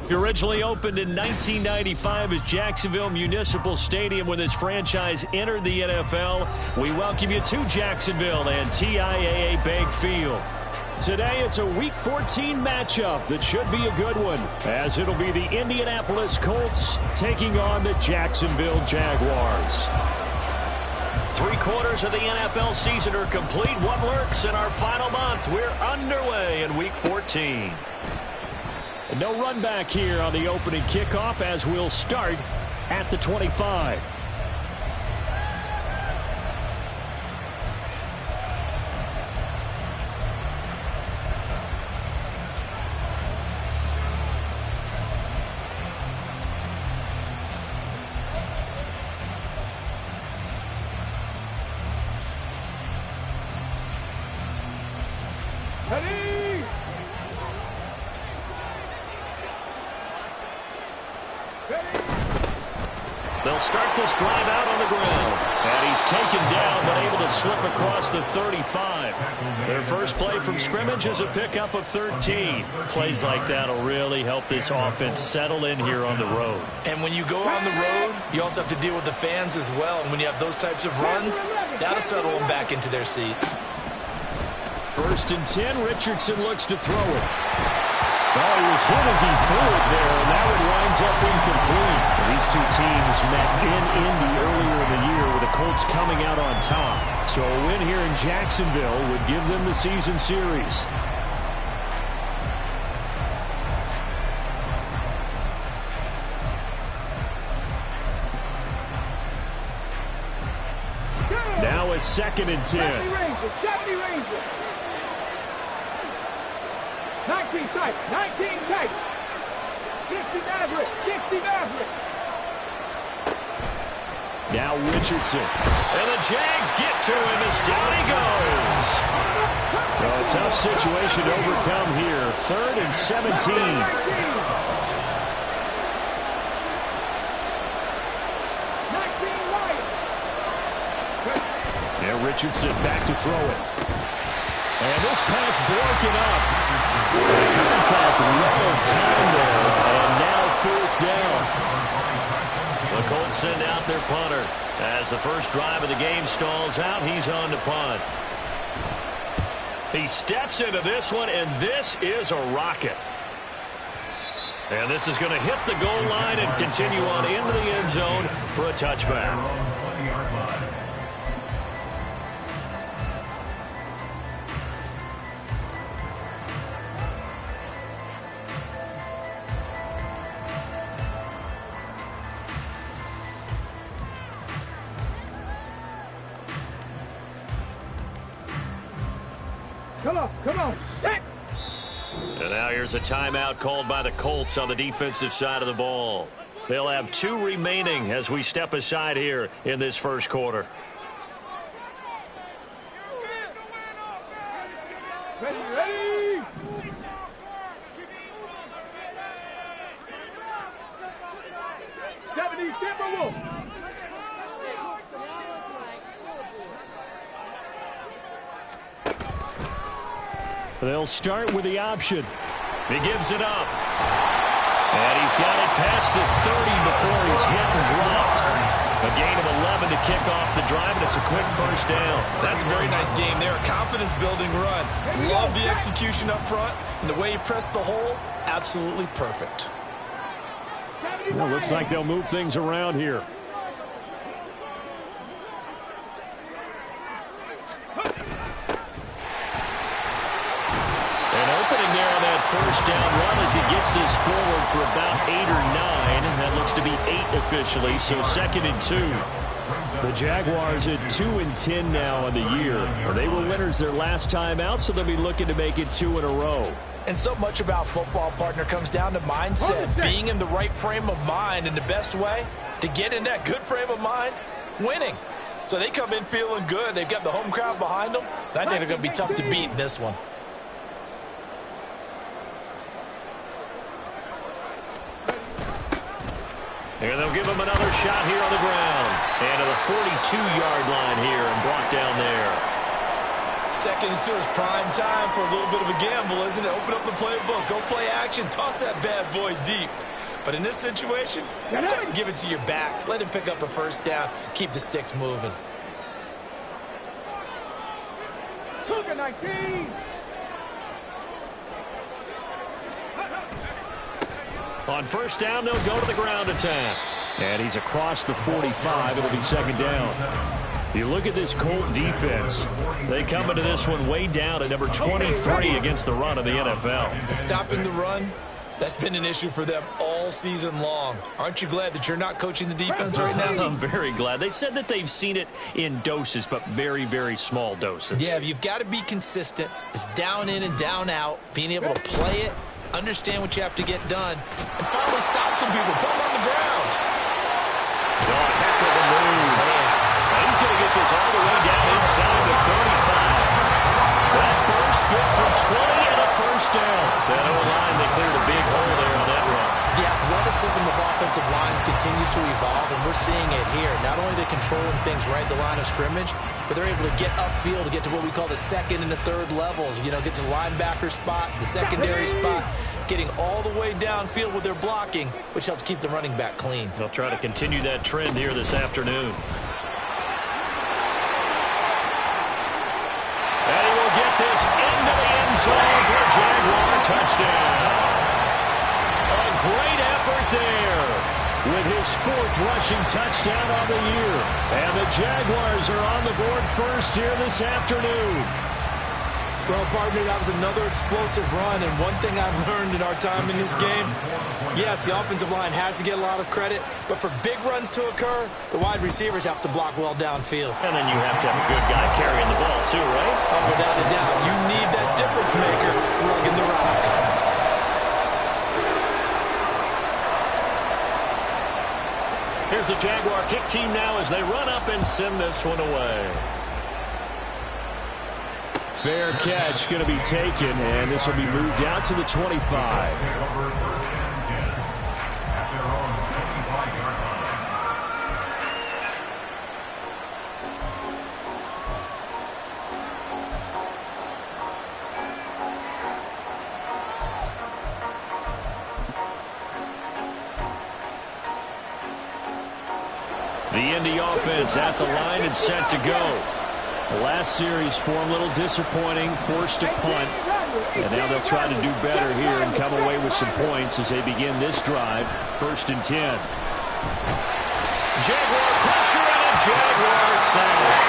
It originally opened in 1995 as Jacksonville Municipal Stadium when this franchise entered the NFL. We welcome you to Jacksonville and TIAA Bank Field. Today it's a Week 14 matchup that should be a good one, as it'll be the Indianapolis Colts taking on the Jacksonville Jaguars. 3/4 of the NFL season are complete. What lurks in our final month? We're underway in Week 14. No run back here on the opening kickoff as we'll start at the 25. They'll start this drive out on the ground. And he's taken down, but able to slip across the 35. Their first play from scrimmage is a pickup of 13. Plays like that will really help this offense settle in here on the road. And when you go on the road, you also have to deal with the fans as well. And when you have those types of runs, that'll settle them back into their seats. 1st and 10, Richardson looks to throw it. Well, he was hit as he threw it there, and that one winds up incomplete. These two teams met in Indy earlier in the year with the Colts coming out on top. So a win here in Jacksonville would give them the season series. Now a 2nd and 10. 19 tight, 19 tight. 60 Maverick, 60 Maverick. Now Richardson. And the Jags get to him as down he goes. Well, a tough situation to overcome here. 3rd and 17. Now Richardson back to throw it. And this pass broken up. Contact well timed there, and now 4th down. The Colts send out their punter. As the first drive of the game stalls out, he's on to punt. He steps into this one, and this is a rocket. And this is going to hit the goal line and continue on into the end zone for a touchback. Come on, set! And now here's a timeout called by the Colts on the defensive side of the ball. They'll have 2 remaining as we step aside here in this first quarter. Ready! Timberwolves. They'll start with the option. He gives it up. And he's got it past the 30 before he's hit and dropped. A gain of 11 to kick off the drive, and it's a quick first down. That's a very nice game there. Confidence-building run. Love the execution up front. And the way he pressed the hole, absolutely perfect. Well, looks like they'll move things around here. First down run as he gets this forward for about 8 or 9. And that looks to be 8 officially, so 2nd and 2. The Jaguars at 2 and 10 now on the year. They were winners their last time out, so they'll be looking to make it 2 in a row. And so much about football, partner, comes down to mindset. Being in the right frame of mind, and the best way to get in that good frame of mind, winning. So they come in feeling good. They've got the home crowd behind them. I think they're going to be tough to beat in this one. And they'll give him another shot here on the ground. And to the 42-yard line here and brought down there. Second and 2 is prime time for a little bit of a gamble, isn't it? Open up the playbook, go play action, toss that bad boy deep. But in this situation, go ahead and give it to your back. Let him pick up a first down. Keep the sticks moving. Cougar 19. On first down, they'll go to the ground attack. And he's across the 45. It'll be second down. You look at this Colt defense. They come into this one way down at number 23 against the run of the NFL. Stopping the run, that's been an issue for them all season long. Aren't you glad that you're not coaching the defense right now? I'm very glad. They said that they've seen it in doses, but very, very small doses. Yeah, you've got to be consistent. It's down in and down out, being able to play it, understand what you have to get done, and finally stop some people, put them on the ground. Oh, heck of a move. He's going to get this all the way down inside the 35. That burst good for 20 and a first down. That O-line, they cleared a big hole there on that run. The athleticism of offensive lines continues to evolve, and we're seeing it here. Not only are they controlling things right at the line of scrimmage, but they're able to get upfield to get to what we call the second and the third levels. You know, get to the linebacker spot, the secondary spot, getting all the way downfield with their blocking, which helps keep the running back clean. They'll try to continue that trend here this afternoon. And he will get this into the end zone for a Jaguar touchdown. A great effort there with his 4th rushing touchdown on the year. And the Jaguars are on the board first here this afternoon. Well, partner, that was another explosive run, and one thing I've learned in our time in this game, yes, the offensive line has to get a lot of credit, but for big runs to occur, the wide receivers have to block well downfield. And then you have to have a good guy carrying the ball too, right? Oh, without a doubt. You need that difference maker lugging the rock. Here's the Jaguar kick team now as they run up and send this one away. Fair catch going to be taken, and this will be moved out to the 25. The Indy offense at the line and set to go. The last series for them a little disappointing, forced a punt. And now they'll try to do better here and come away with some points as they begin this drive. 1st and 10. Jaguar pressure and a Jaguar sack.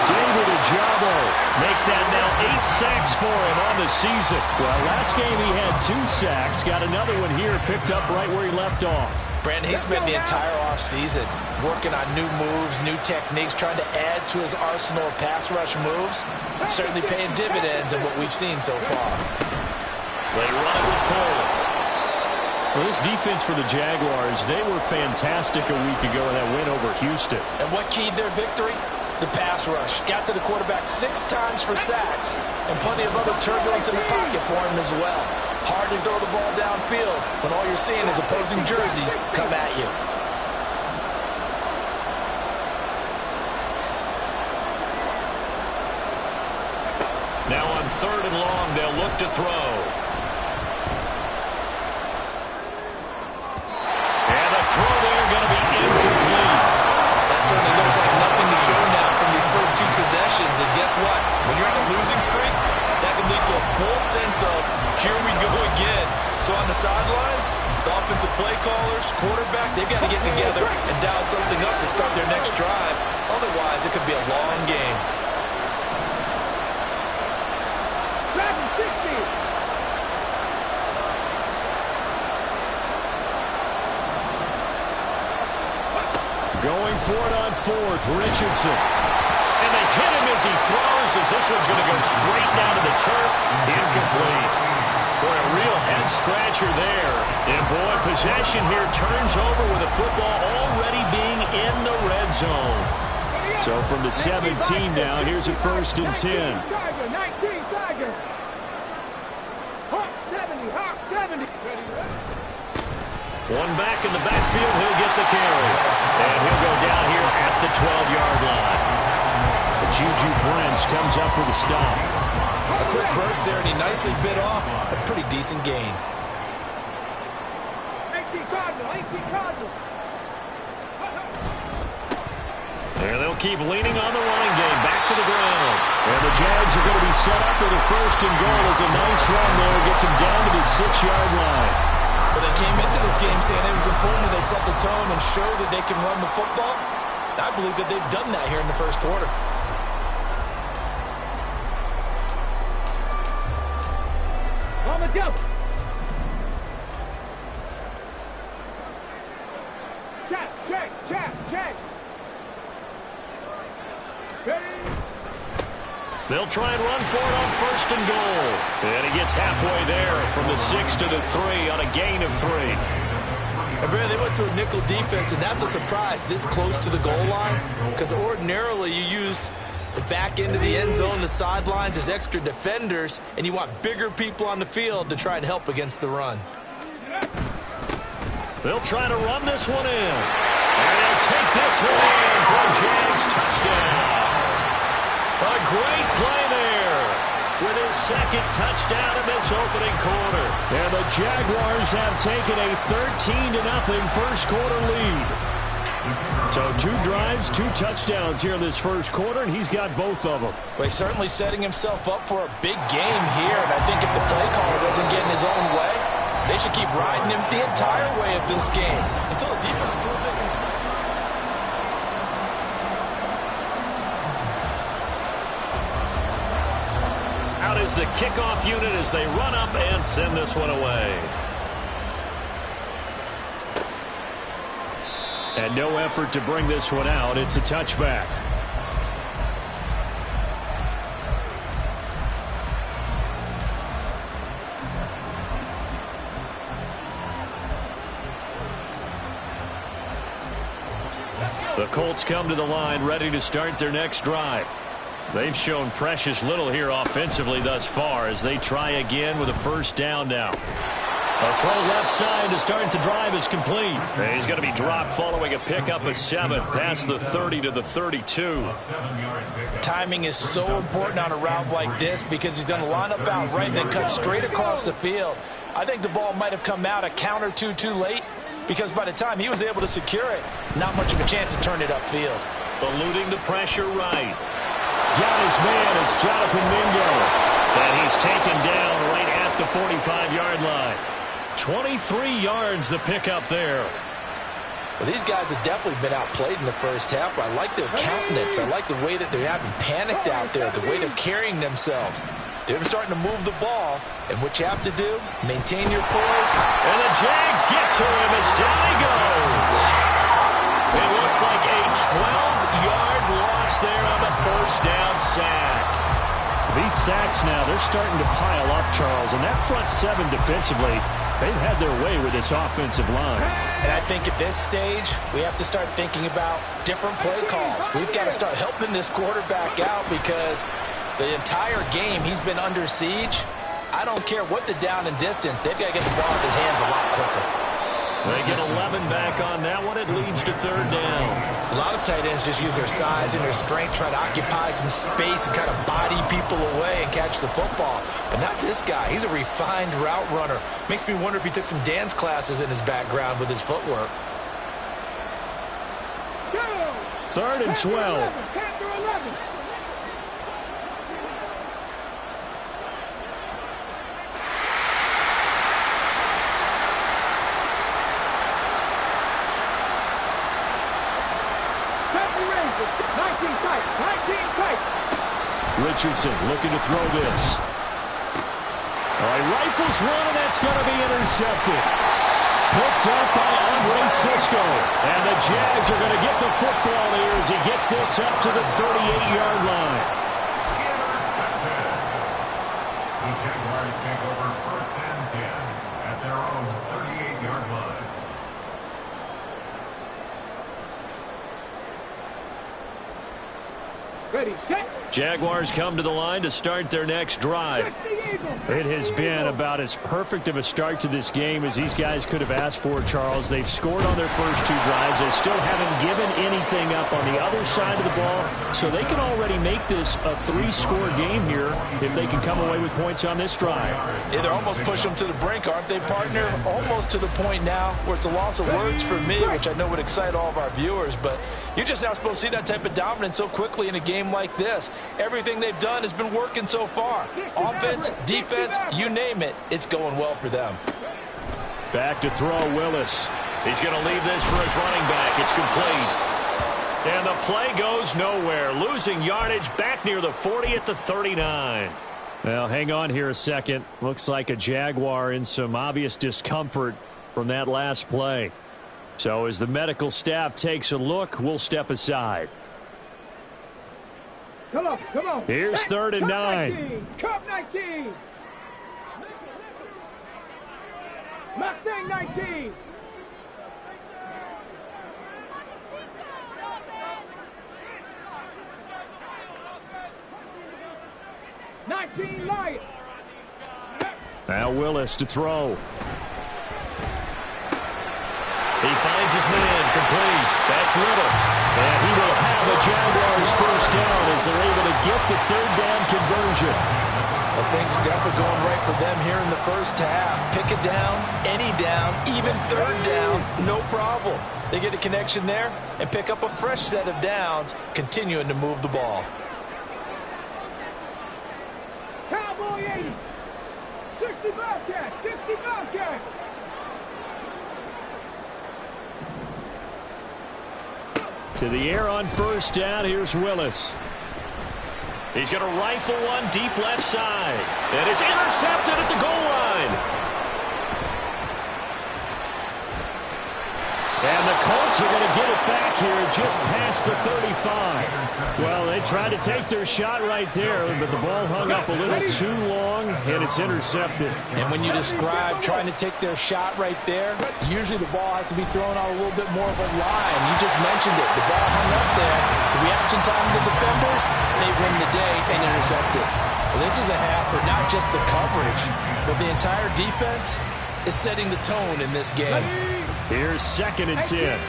David Ojabo make that now 8 sacks for him on the season. Well, last game he had 2 sacks. Got another one here picked up right where he left off. Brandon, he spent the entire offseason working on new moves, new techniques, trying to add to his arsenal of pass rush moves. Certainly paying dividends in what we've seen so far. They run it with Poland. Well, this defense for the Jaguars, they were fantastic a week ago in that win over Houston. And what keyed their victory? The pass rush. Got to the quarterback 6 times for sacks, and plenty of other turbulence in the pocket for him as well. Hard to throw the ball downfield when all you're seeing is opposing jerseys come at you. Now on 3rd and long, they'll look to throw. And the throw there going to be incomplete. That certainly looks like nothing to show now from these first 2 possessions. And guess what? When you're on a losing streak, that can lead to a full sense of, here we go again. So on the sidelines, the offensive play callers, quarterback, they've got to get together and dial something up to start their next drive. Otherwise, it could be a long game. Going for it on 4th, Richardson. And they hit him as he throws, as this one's going to go straight down to the turf. Incomplete. Boy, a real head-scratcher there. And, boy, possession here turns over with the football already being in the red zone. So from the 17 now, here's a 1st and 10. 19 Tigers. Hawk 70, Hawk 70. One back in the backfield, he'll get the carry. And he'll go down here at the 12-yard line. The Juju Brents comes up for the stop. A quick burst there, and he nicely bit off a pretty decent gain. 18 Cardinal. And they'll keep leaning on the running game. Back to the ground. And the Jags are going to be set up with a 1st and goal. As a nice run there gets them down to the 6-yard line. Well, they came into this game saying it was important that they set the tone and show that they can run the football. I believe that they've done that here in the 1st quarter. On the double. Check. They'll try and run for it on 1st and goal. And he gets halfway there from the 6 to the 3 on a gain of 3. And Barry, they went to a nickel defense, and that's a surprise this close to the goal line, because ordinarily you use the back end of the end zone, the sidelines as extra defenders, and you want bigger people on the field to try and help against the run. They'll try to run this one in. And they'll take this one in for a Jags touchdown. A great play there with his 2nd touchdown in this opening quarter. And the Jaguars have taken a 13-0 1st quarter lead. So 2 drives, 2 touchdowns here in this 1st quarter, and he's got both of them. Well, he's certainly setting himself up for a big game here, and I think if the play caller doesn't get in his own way, they should keep riding him the entire way of this game until the defense proves they can stop. Out is the kickoff unit as they run up and send this one away. And no effort to bring this one out. It's a touchback. The Colts come to the line ready to start their next drive. They've shown precious little here offensively thus far as they try again with a 1st down now. A throw left side to start the drive is complete. He's going to be dropped following a pickup of 7 past the 30 to the 32. Timing is so important on a route like this because he's going to line up out right and then cut straight across the field. I think the ball might have come out a count or two too late because by the time he was able to secure it, not much of a chance to turn it upfield. Eluding the pressure right. Got his man. It's Jonathan Mingo. And he's taken down right at the 45-yard line. 23 yards the pickup there. Well, these guys have definitely been outplayed in the 1st half. I like their countenance. I like the way that they're having panicked out there, the way they're carrying themselves. They're starting to move the ball, and what you have to do, maintain your poise. And the Jags get to him as down he goes. It looks like a 12-yard loss there on the 1st down sack. These sacks now, they're starting to pile up, Charles, and that front 7 defensively, they've had their way with this offensive line. And I think at this stage, we have to start thinking about different play calls. We've got to start helping this quarterback out because the entire game he's been under siege. I don't care what the down and distance, they've got to get the ball in his hands a lot quicker. They get 11 back on that one. It leads to 3rd down. A lot of tight ends just use their size and their strength, try to occupy some space and kind of body people away and catch the football. But not this guy. He's a refined route runner. Makes me wonder if he took some dance classes in his background with his footwork. 3rd and 12. Richardson looking to throw this. All right, rifles one, and that's going to be intercepted. Picked up by Andre Cisco. And the Jags are going to get the football here as he gets this up to the 38-yard line. The Jaguars take over 1st and 10 at their own 38-yard line. ready. Set. Jaguars come to the line to start their next drive. It has been about as perfect of a start to this game as these guys could have asked for, Charles. They've scored on their first 2 drives. They still haven't given anything up on the other side of the ball, so they can already make this a 3-score game here if they can come away with points on this drive. Yeah, they're almost pushing them to the brink, aren't they, partner? Almost to the point now where it's a loss of words for me, which I know would excite all of our viewers, but you're just now supposed to see that type of dominance so quickly in a game like this. Everything they've done has been working so far. Offense, defense, you name it, it's going well for them. Back to throw, Willis. He's going to leave this for his running back. It's complete. And the play goes nowhere. Losing yardage back near the 40 at the 39. Well, hang on here a second. Looks like a Jaguar in some obvious discomfort from that last play. So as the medical staff takes a look, we'll step aside. Come on, come on. Here's 3rd and 9. Cup 19. Mustang 19. Lion. Now Willis to throw. He finds his man, complete. That's Little. And he will have a Jaguars first down as they're able to get the 3rd down conversion. Well, things are definitely going right for them here in the first half. Pick it down, any down, even 3rd down, no problem. They get a connection there and pick up a fresh set of downs, continuing to move the ball. Cowboy 80. 60 Bobcats. 60 Bobcats. To the air on first down. Here's Willis. He's going to rifle one deep left side. And it's intercepted at the goal line. And the Colts are going to get it back here just past the 35. Well, they tried to take their shot right there, but the ball hung up a little too long, and it's intercepted. And when you describe trying to take their shot right there, usually the ball has to be thrown out a little bit more of a line. You just mentioned it. The ball hung up there. The reaction time of the defenders, they win the day and intercept it. Well, this is a half for not just the coverage, but the entire defense is setting the tone in this game. Here's 2nd and 10.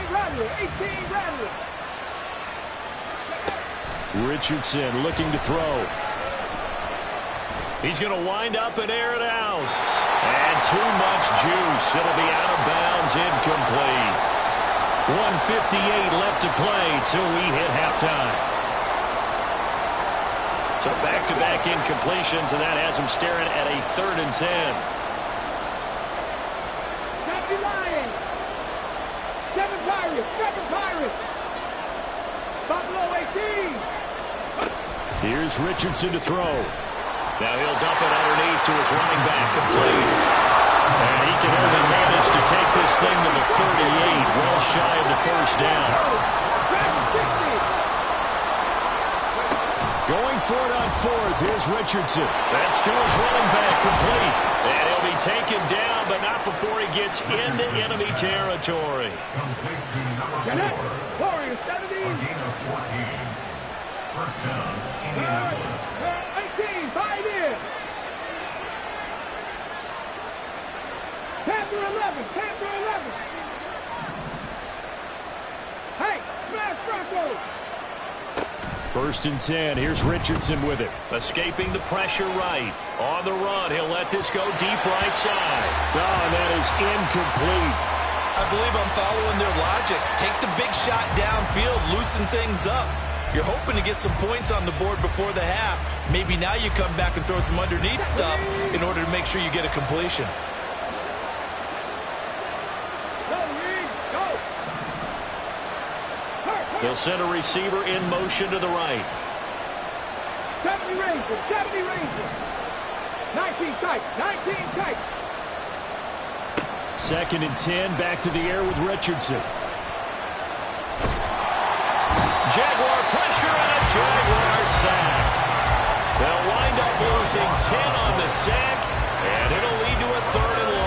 18 Richardson looking to throw. He's going to wind up and air it out. And too much juice. It'll be out of bounds, incomplete. 1:58 left to play till we hit halftime. So back-to-back incompletions, and that has him staring at a 3rd and 10. Lion. 7 Pirates. Buffalo 18. Here's Richardson to throw. Now he'll dump it underneath to his running back, complete. And he can only manage to take this thing to the 38, well shy of the first down. Going for it on 4th, here's Richardson. That's to his running back, complete. And he'll be taken down, but not before he gets into enemy territory. Complete to number 4. Warriors 17. Gain of 14. First down, Indianapolis. 18, 5 in. Panther 11. Hey, smash Broncos. 1st and 10. Here's Richardson with it. Escaping the pressure right. On the run, he'll let this go deep right side. Oh, and that is incomplete. I believe I'm following their logic. Take the big shot downfield, loosen things up. You're hoping to get some points on the board before the half. Maybe now you come back and throw some underneath stuff in order to make sure you get a completion. They'll send a receiver in motion to the right. 70 Rangers. 19 tight. 2nd and 10, back to the air with Richardson. Jaguar pressure and a Jaguar sack. They'll wind up losing 10 on the sack, and it'll lead to a 3rd and long.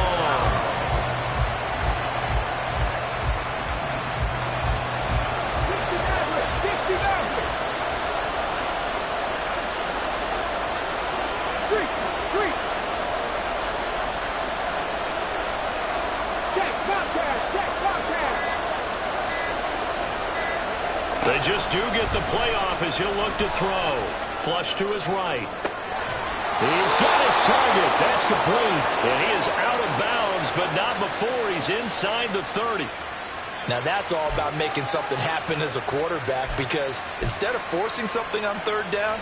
They just do get the playoff as he'll look to throw. Flush to his right. He's got his target. That's complete. And he is out of bounds, but not before he's inside the 30. Now that's all about making something happen as a quarterback, because instead of forcing something on third down,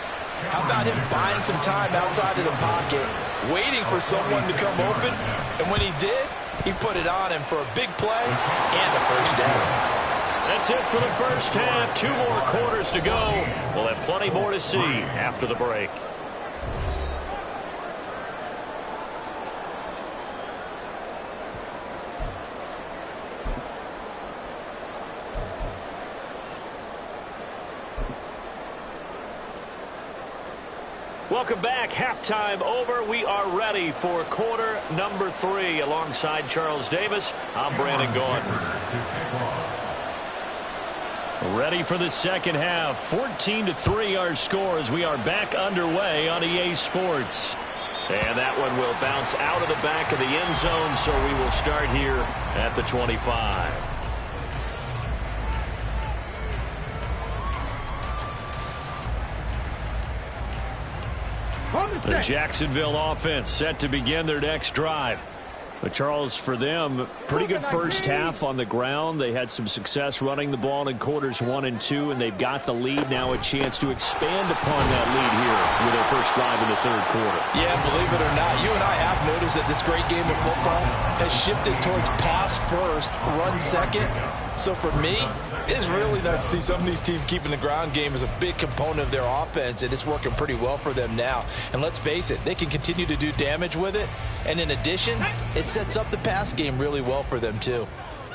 how about him buying some time outside of the pocket, waiting for someone to come open, and when he did, he put it on him for a big play and a first down. That's it for the first half. 2 more quarters to go. We'll have plenty more to see after the break. Welcome back. Halftime over. We are ready for quarter number 3. Alongside Charles Davis, I'm Brandon Gaudin. Ready for the second half. 14-3 our score as we are back underway on EA Sports. And that one will bounce out of the back of the end zone, so we will start here at the 25. The Jacksonville offense set to begin their next drive. But, Charles, for them, pretty good first half on the ground. They had some success running the ball in quarters 1 and 2, and they've got the lead. Now a chance to expand upon that lead here with their first drive in the third quarter. Yeah, believe it or not, you and I have noticed that this great game of football has shifted towards pass first, run second. So for me, it's really nice to see some of these teams keeping the ground game as a big component of their offense, and it's working pretty well for them now. And let's face it, they can continue to do damage with it. And in addition, it sets up the pass game really well for them too.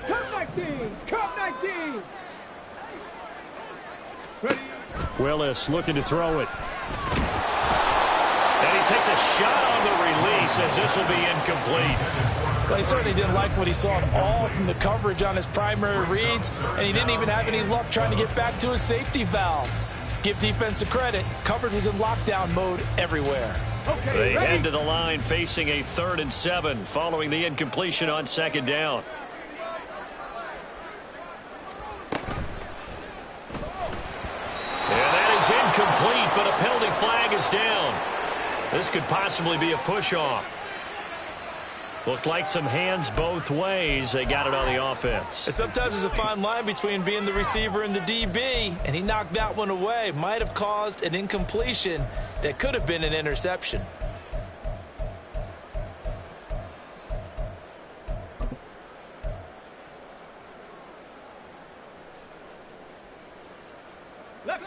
Come 19! Come 19! Ready? Willis looking to throw it. And he takes a shot on the release as this will be incomplete. Well, he certainly didn't like what he saw at all from the coverage on his primary reads, and he didn't even have any luck trying to get back to his safety valve. Give defense a credit. Coverage was in lockdown mode everywhere. Okay, they ready? head to the line facing a 3rd and 7 following the incompletion on 2nd down. And that is incomplete, but a penalty flag is down. This could possibly be a push-off. Looked like some hands both ways. They got it on the offense. And sometimes there's a fine line between being the receiver and the DB, and he knocked that one away. Might have caused an incompletion that could have been an interception.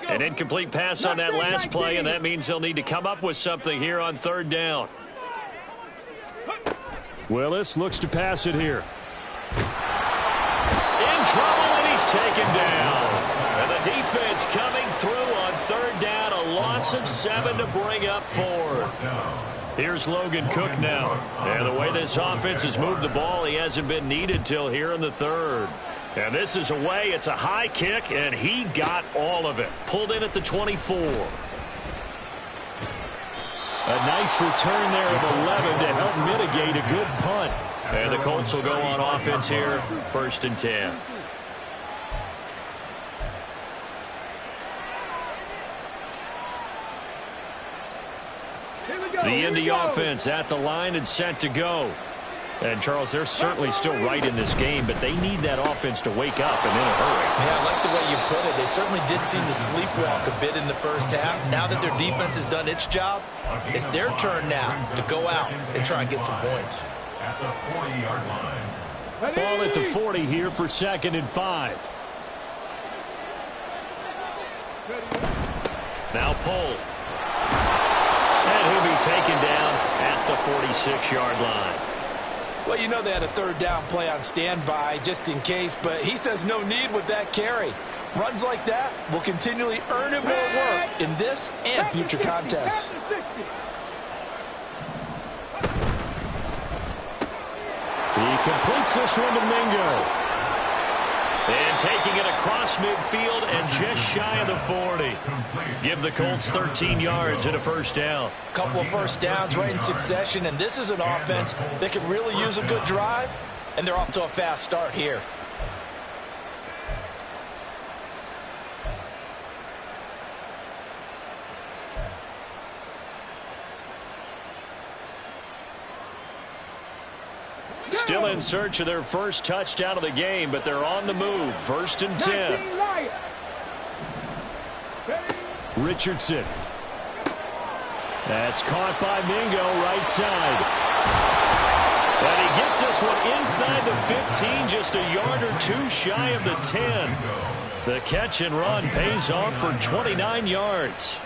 An incomplete pass on that last play, and that means they'll need to come up with something here on 3rd down. Willis looks to pass it here. In trouble, and he's taken down. And the defense coming through on 3rd down. A loss of 7 to bring up 4th. Here's Logan Cook now. And the way this offense has moved the ball, he hasn't been needed till here in the 3rd. And this is away. It's a high kick, and he got all of it. Pulled in at the 24. A nice return there of 11 to help mitigate a good punt. And the Colts will go on offense here, 1st and 10. The Indy offense at the line and set to go. And, Charles, they're certainly still right in this game, but they need that offense to wake up and in a hurry. Yeah, I like the way you put it. They certainly did seem to sleepwalk a bit in the first half. Now that their defense has done its job, it's their turn now to go out and try and get some points. At the 40-yard line. Ball at the 40 here for 2nd and 5. Now pulled. And he'll be taken down at the 46-yard line. Well, you know they had a 3rd down play on standby just in case, but he says no need with that carry. Runs like that will continually earn him more work in this and future contests. He completes this one to Mingo. And taking it across midfield and just shy of the 40. Give the Colts 13 yards and a 1st down. Couple of 1st downs right in succession, and this is an offense that could really use a good drive, and they're off to a fast start here. Still in search of their first touchdown of the game, but they're on the move. 1st and 10. Richardson. That's caught by Mingo, right side. And he gets this one inside the 15, just a yard or two shy of the 10. The catch and run pays off for 29 yards.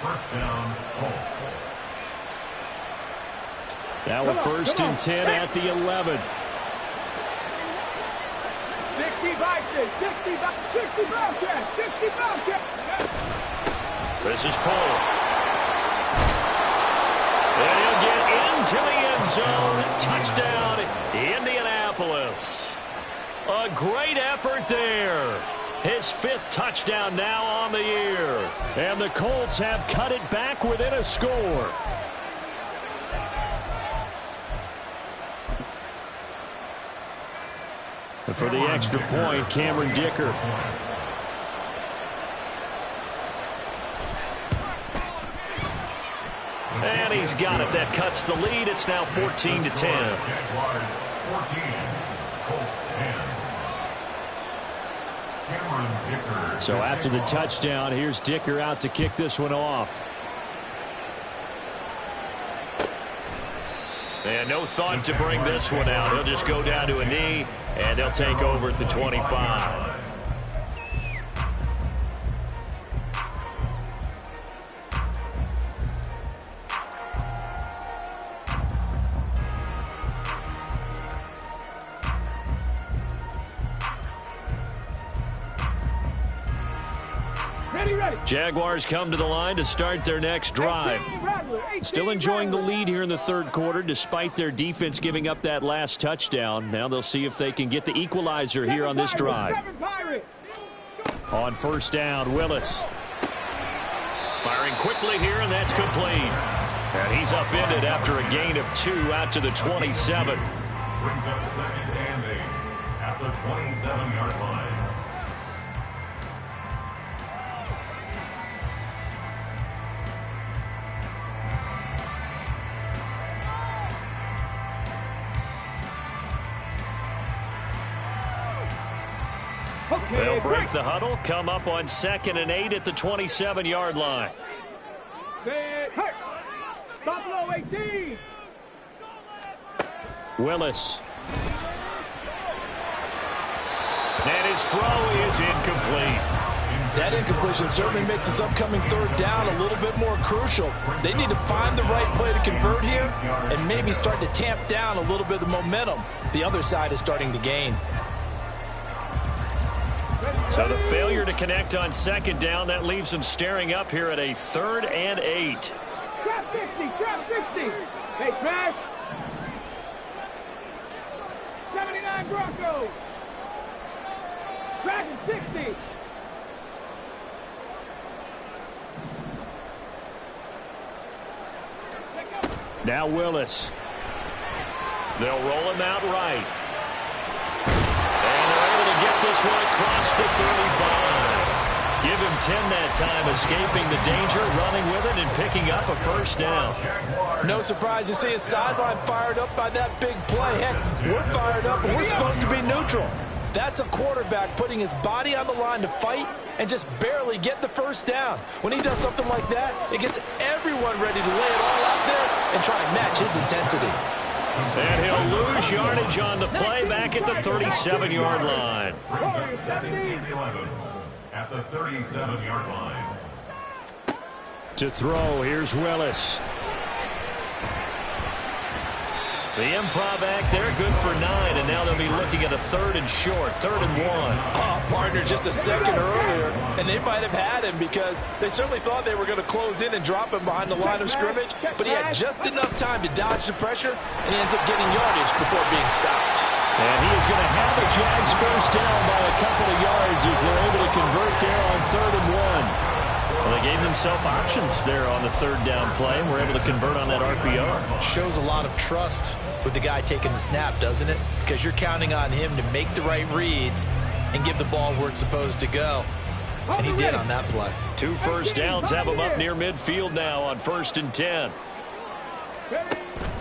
Now a 1st and 10 at the 11. 60. This is Paul. And he'll get into the end zone. Touchdown, Indianapolis. A great effort there. His 5th touchdown now on the year. And the Colts have cut it back within a score. And for the extra point, Cameron Dicker. And he's got it. That cuts the lead. It's now 14 to 10. So after the touchdown, here's Dicker out to kick this one off. And no thought to bring this one out. He'll just go down to a knee, and they'll take over at the 25. Jaguars come to the line to start their next drive. Still enjoying the lead here in the 3rd quarter despite their defense giving up that last touchdown. Now they'll see if they can get the equalizer here on this drive. On 1st down, Willis. Firing quickly here, and that's complete. And he's upended after a gain of 2 out to the 27. Brings up 2nd and 8 at the 27-yard line. They'll break the huddle, come up on 2nd and 8 at the 27-yard line. Buffalo 18. Willis. And his throw is incomplete. That incompletion certainly makes this upcoming 3rd down a little bit more crucial. They need to find the right play to convert here and maybe start to tamp down a little bit of momentum the other side is starting to gain. So the failure to connect on 2nd down, that leaves them staring up here at a 3rd and 8. Trap 60, trap 60. Hey, smash. 79 Broncos. Dragon 60. Now Willis. They'll roll him out right. And they're able to get this one across the 35. Give him 10 that time, escaping the danger, running with it, and picking up a 1st down. No surprise to see his sideline fired up by that big play. Heck, we're fired up, but we're supposed to be neutral. That's a quarterback putting his body on the line to fight and just barely get the 1st down. When he does something like that, it gets everyone ready to lay it all out there and try and match his intensity. And he'll lose yardage on the play back at the 37-yard line. Brings up 2nd and 11 at the 37-yard line. To throw, here's Willis. The improv act there, good for 9, and now they'll be looking at a 3rd and short, 3rd and 1. Oh, partner, just a second earlier, and they might have had him because they certainly thought they were going to close in and drop him behind the line of scrimmage, but he had just enough time to dodge the pressure, and he ends up getting yardage before being stopped. And he is going to have the Jags 1st down by a couple of yards as they're able to convert there on 3rd and 1. Well, they gave themselves options there on the 3rd down play, and were able to convert on that RPO. Shows a lot of trust with the guy taking the snap, doesn't it? Because you're counting on him to make the right reads and give the ball where it's supposed to go. And he did on that play. 2 first downs have him up near midfield now on 1st and 10.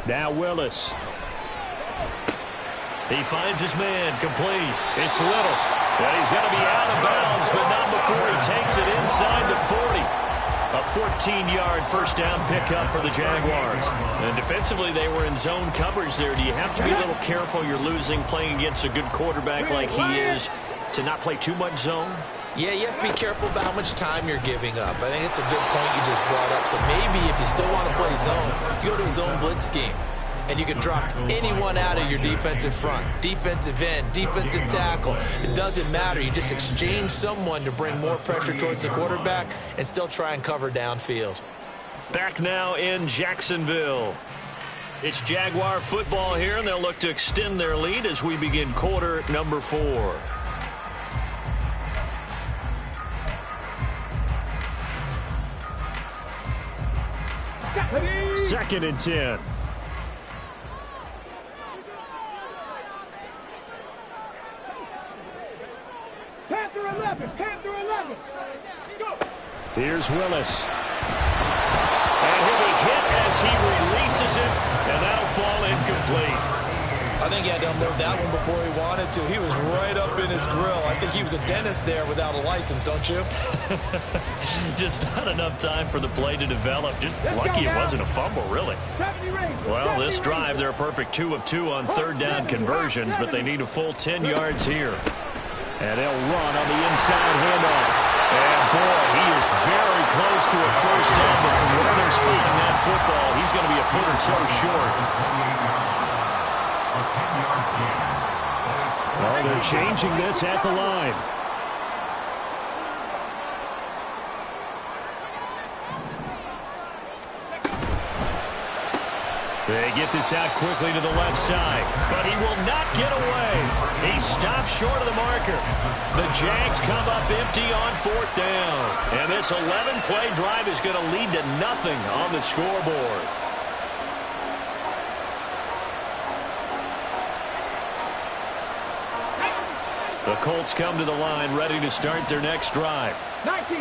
Now Willis. He finds his man, complete. It's Little. And he's going to be out of bounds, but not before he takes it inside the 40. A 14-yard first down pickup for the Jaguars. And defensively, they were in zone coverage there. Do you have to be a little careful? You're losing playing against a good quarterback like he is to not play too much zone? Yeah, you have to be careful about how much time you're giving up. I think it's a good point you just brought up. So maybe if you still want to play zone, you go to a zone blitz scheme. And you can drop anyone out of your defensive front. Defensive end, defensive tackle. It doesn't matter. You just exchange someone to bring more pressure towards the quarterback and still try and cover downfield. Back now in Jacksonville. It's Jaguar football here, and they'll look to extend their lead as we begin quarter number 4. Second and 10. Panther 11, Panther 11. Go. Here's Willis. And he'll be hit as he releases it, and that'll fall incomplete. I think he had to unload that one before he wanted to. He was right up in his grill. I think he was a dentist there without a license, don't you? Just not enough time for the play to develop. Just lucky it wasn't a fumble, really. Well, this drive, they're a perfect 2 of 2 on third down conversions, but they need a full 10 yards here. And they'll run on the inside handoff. And, boy, he is very close to a first down, but from where they're spotting that football, he's going to be a foot or so short. Oh, they're changing this at the line. They get this out quickly to the left side, but he will not get away. He stops short of the marker. The Jags come up empty on fourth down. And this 11-play drive is going to lead to nothing on the scoreboard. The Colts come to the line ready to start their next drive.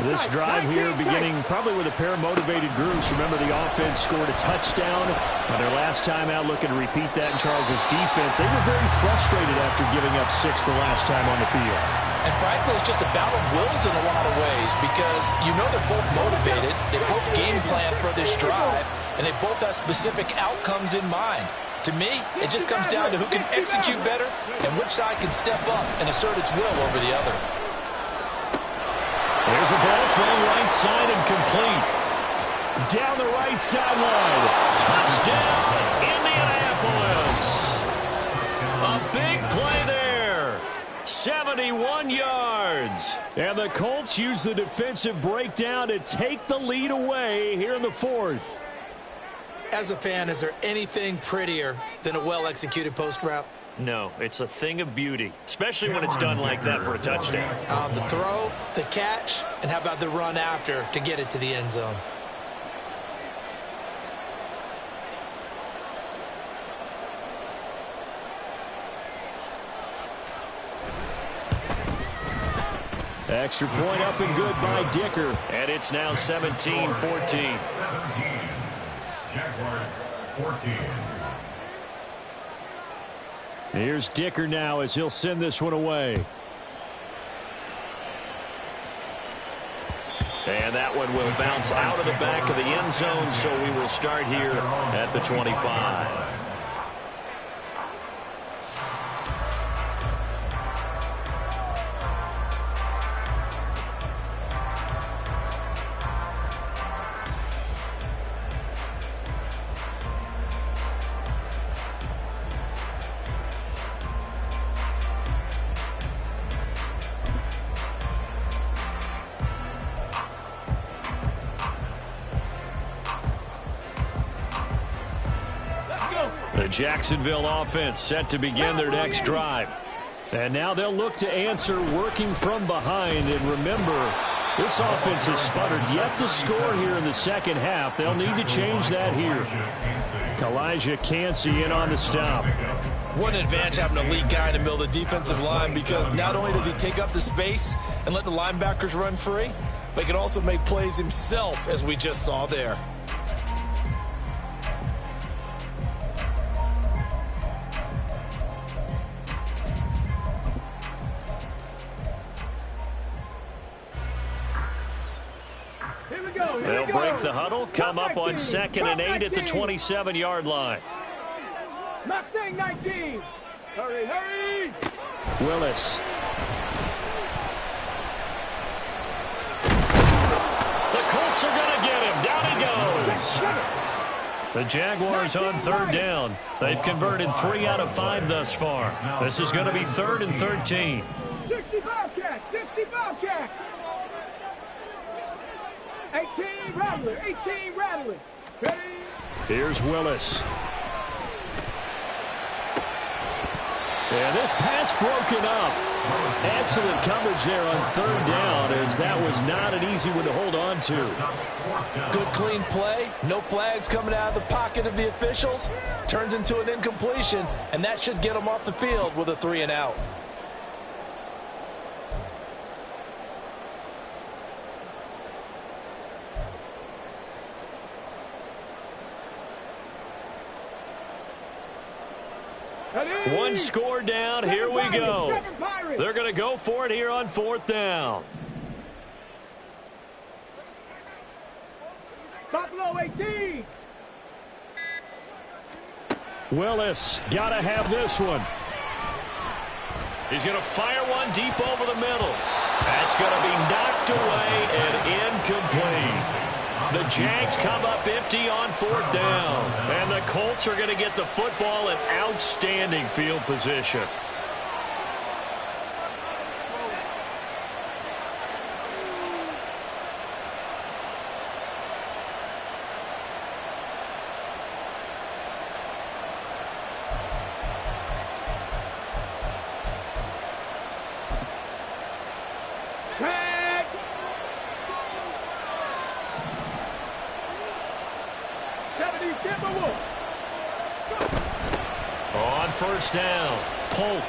This drive here beginning probably with a pair of motivated groups. Remember, the offense scored a touchdown on their last time out, looking to repeat that in Charles's defense. They were very frustrated after giving up 6 the last time on the field. And frankly, it's just a battle of wills in a lot of ways because you know they're both motivated. They both game plan for this drive, and they both have specific outcomes in mind. To me, it just comes down to who can execute better and which side can step up and assert its will over the other. There's a ball thrown right side and complete. Down the right sideline. Touchdown, Indianapolis. A big play there. 71 yards. And the Colts use the defensive breakdown to take the lead away here in the fourth. As a fan, is there anything prettier than a well-executed post route? No, it's a thing of beauty, especially when it's done like that for a touchdown. The throw, the catch, and how about the run after to get it to the end zone? Extra point up and good by Dicker. And it's now 17-14. Jaguars 14. Here's Dicker now as he'll send this one away. And that one will bounce out of the back of the end zone, so we will start here at the 25. The Jacksonville offense set to begin their next drive. And now they'll look to answer working from behind. And remember, this offense has sputtered yet to score here in the second half. They'll need to change that here. Calijah Kancey in on the stop. What an advantage having a lead guy in the middle of the defensive line, because not only does he take up the space and let the linebackers run free, but he can also make plays himself, as we just saw there. They'll break the huddle, come up on 2nd and 8 at the 27-yard line. Mustang 19. Hurry, hurry. Willis. The Colts are going to get him. Down he goes. The Jaguars on 3rd down. They've converted 3 out of 5 thus far. This is going to be 3rd and 13. 65 catch, 65 catch. 18 Rattler, 18 Rattler. Ready? Here's Willis. And this pass broken up. Excellent coverage there on 3rd down, as that was not an easy one to hold on to. Good clean play. No flags coming out of the pocket of the officials. Turns into an incompletion, and that should get them off the field with a 3 and out. One score down. Here we go. They're going to go for it here on 4th down. Buffalo 18. Willis, got to have this one. He's going to fire one deep over the middle. That's going to be knocked away and incomplete. The Jags come up empty on 4th down. And the Colts are going to get the football in outstanding field position. On 1st down, Polk.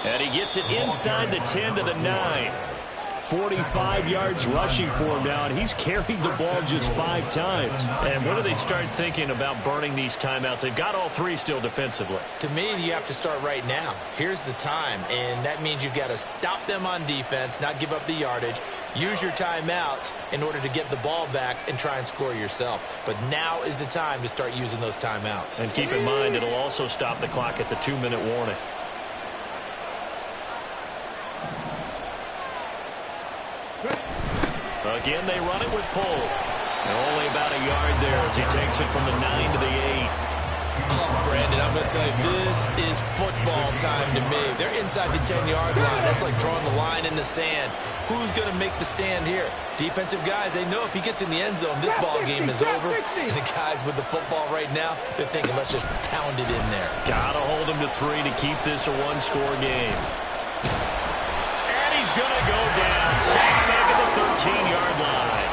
And he gets it inside the 10 to the 9. 45 yards rushing for him now, and he's carried the ball just 5 times. And when do they start thinking about burning these timeouts? They've got all 3 still defensively. To me, you have to start right now. Here's the time, and that means you've got to stop them on defense, not give up the yardage, use your timeouts in order to get the ball back and try and score yourself. But now is the time to start using those timeouts. And keep in mind, it'll also stop the clock at the 2-minute warning. Again, they run it with Polk. Only about a yard there as he takes it from the 9 to the 8. Oh, Brandon, I'm going to tell you, this is football time to me. They're inside the 10-yard line. That's like drawing the line in the sand. Who's going to make the stand here? Defensive guys, they know if he gets in the end zone, this ball game is over. And the guys with the football right now, they're thinking, let's just pound it in there. Got to hold him to 3 to keep this a 1-score game. And he's going to go down. Sacked back at the 13-yard line.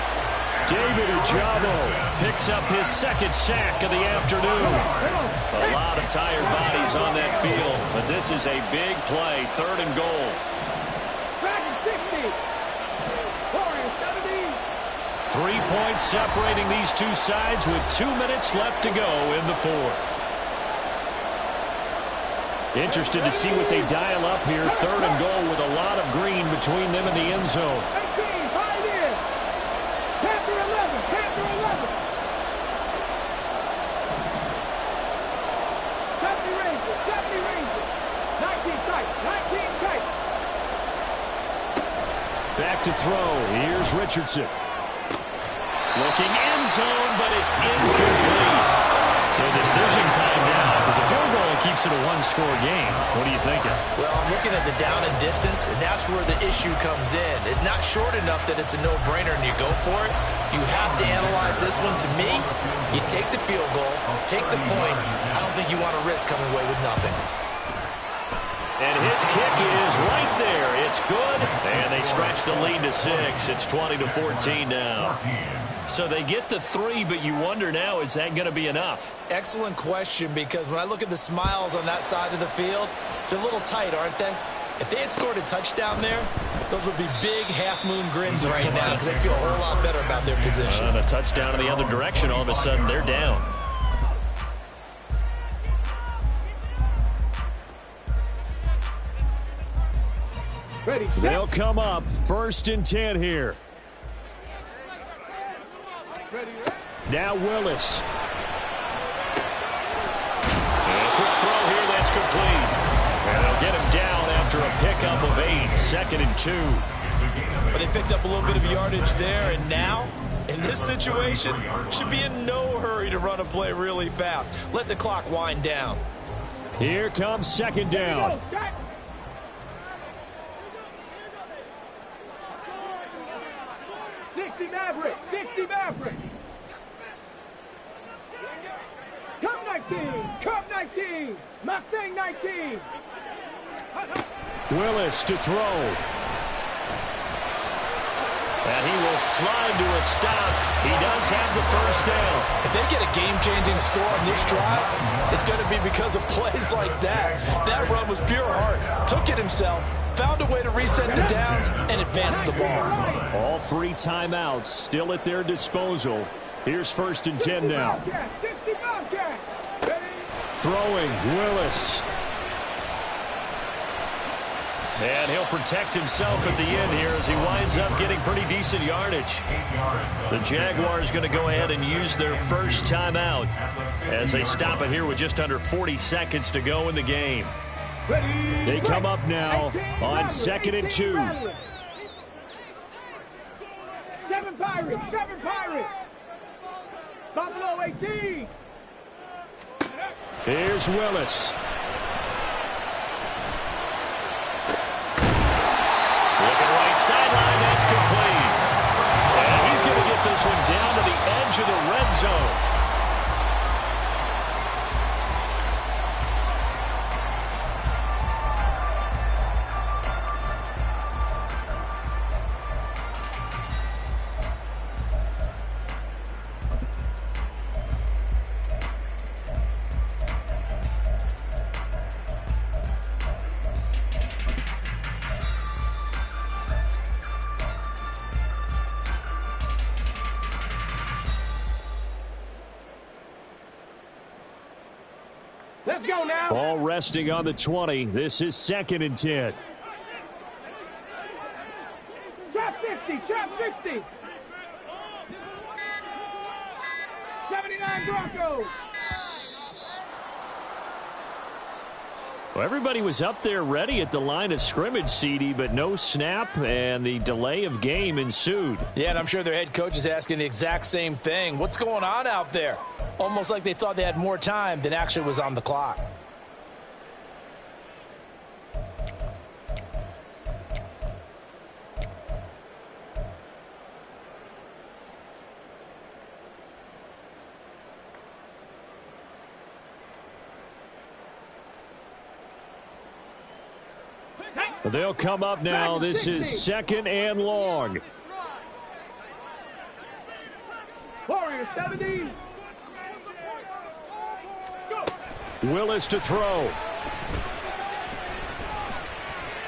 David Ojabo picks up his 2nd sack of the afternoon. A lot of tired bodies on that field, but this is a big play, 3rd and goal. 3 points separating these two sides with 2 minutes left to go in the 4th. Interested to see what they dial up here. 3rd and goal with a lot of green between them and the end zone. Back to throw. Here's Richardson. Looking end zone, but it's incomplete. So decision time now, because a field goal keeps it a 1-score game. What are you thinking? Well, I'm looking at the down and distance, and that's where the issue comes in. It's not short enough that it's a no-brainer and you go for it. You have to analyze this one. To me, you take the field goal, take the points. I don't think you want to risk coming away with nothing. And his kick is right there. It's good. And they stretch the lead to 6. It's 20-14 now. So they get the 3, but you wonder now, is that going to be enough? Excellent question, because when I look at the smiles on that side of the field, they're a little tight, aren't they? If they had scored a touchdown there, those would be big half-moon grins right now, because they feel a whole lot better about their position. And a touchdown in the other direction, all of a sudden they're down. Ready, they'll come up 1st and 10 here. Now Willis. And a quick throw here, that's complete. And they'll get him down after a pickup of 8, 2nd and 2. But they picked up a little bit of yardage there, and now, in this situation, should be in no hurry to run a play really fast. Let the clock wind down. Here comes 2nd down. 60 Maverick, 60 Maverick. Cup 19, Cup 19, Mustang 19. Willis to throw. And he will slide to a stop. He does have the first down. If they get a game-changing score on this drive, it's going to be because of plays like that. That run was pure heart. Took it himself, found a way to reset the downs, and advance the ball. All 3 timeouts still at their disposal. Here's 1st and 10 now. Throwing, Willis. And he'll protect himself at the end here as he winds up getting pretty decent yardage. The Jaguars going to go ahead and use their first timeout as they stop it here with just under 40 seconds to go in the game. They come up now on 2nd and 2. 7 Pirates, 7 Pirates. Buffalo 18. Here's Willis. Looking right sideline, that's complete. And he's going to get this one down to the edge of the red zone. Let's go now. Ball resting on the 20. This is 2nd and 10. Trap 50, trap 60. 79 Broncos. Well, everybody was up there ready at the line of scrimmage, CD, but no snap, and the delay of game ensued. Yeah, and I'm sure their head coach is asking the exact same thing. What's going on out there? Almost like they thought they had more time than actually was on the clock. They'll come up now. This is 2nd and long. Warriors 70. Go. Willis to throw.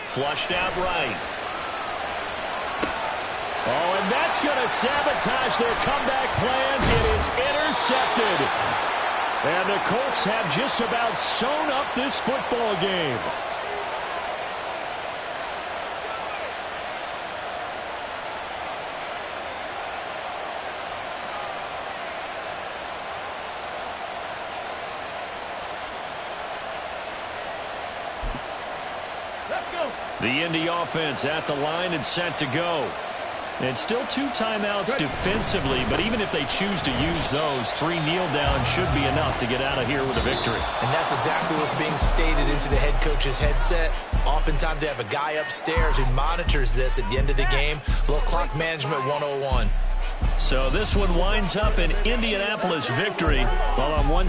Flushed out right. Oh, and that's going to sabotage their comeback plans. It is intercepted. And the Colts have just about sewn up this football game. The Indy offense at the line and set to go. And still 2 timeouts defensively, but even if they choose to use those, 3 kneel downs should be enough to get out of here with a victory. And that's exactly what's being stated into the head coach's headset. Oftentimes they have a guy upstairs who monitors this at the end of the game. A little clock management 101. So this one winds up an Indianapolis victory, while on one